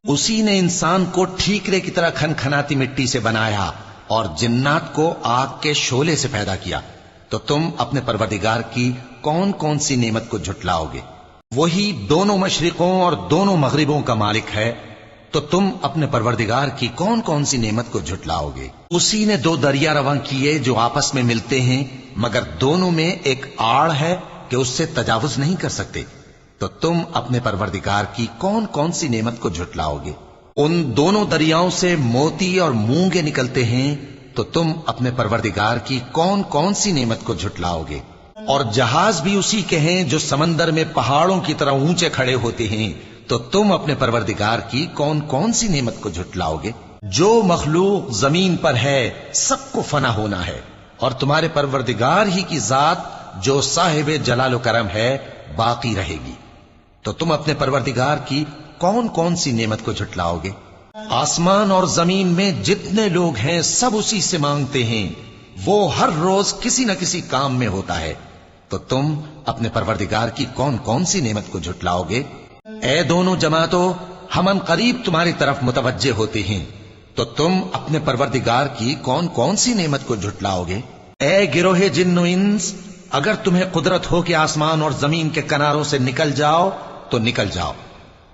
اسی نے انسان کو ٹھیکرے کی طرح کھنکھناتی مٹی سے بنایا اور جنات کو آگ کے شعلے سے پیدا کیا، تو تم اپنے پروردگار کی کون کون سی نعمت کو جھٹلاؤ گے؟ وہی دونوں مشرقوں اور دونوں مغربوں کا مالک ہے، تو تم اپنے پروردگار کی کون کون سی نعمت کو جھٹلاؤ گے؟ اسی نے دو دریا رواں کیے جو آپس میں ملتے ہیں، مگر دونوں میں ایک آڑ ہے کہ اس سے تجاوز نہیں کر سکتے، تو تم اپنے پروردگار کی کون کون سی نعمت کو جھٹلاؤ گے؟ ان دونوں دریاؤں سے موتی اور مونگے نکلتے ہیں، تو تم اپنے پروردگار کی کون کون سی نعمت کو جھٹلاؤ گے؟ اور جہاز بھی اسی کے ہیں جو سمندر میں پہاڑوں کی طرح اونچے کھڑے ہوتے ہیں، تو تم اپنے پروردگار کی کون کون سی نعمت کو جھٹلاؤ گے؟ جو مخلوق زمین پر ہے سب کو فنا ہونا ہے، اور تمہارے پروردگار ہی کی ذات جو صاحب جلال و کرم ہے باقی رہے گی، تو تم اپنے پروردگار کی کون کون سی نعمت کو جھٹلاؤ گے؟ آسمان اور زمین میں جتنے لوگ ہیں سب اسی سے مانگتے ہیں، وہ ہر روز کسی نہ کسی کام میں ہوتا ہے، تو تم اپنے پروردگار کی کون کون سی نعمت کو جھٹلاؤ گے؟ اے دونوں جماعتوں، ہم ان قریب تمہاری طرف متوجہ ہوتے ہیں، تو تم اپنے پروردگار کی کون کون سی نعمت کو جھٹلاؤ گے؟ اے گروہ جن و انس، اگر تمہیں قدرت ہو کہ آسمان اور زمین کے کناروں سے نکل جاؤ تو نکل جاؤ،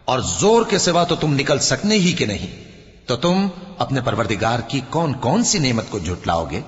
اور زور کے سوا تو تم نکل سکنے ہی کہ نہیں، تو تم اپنے پروردگار کی کون کون سی نعمت کو جھٹلاؤ گے؟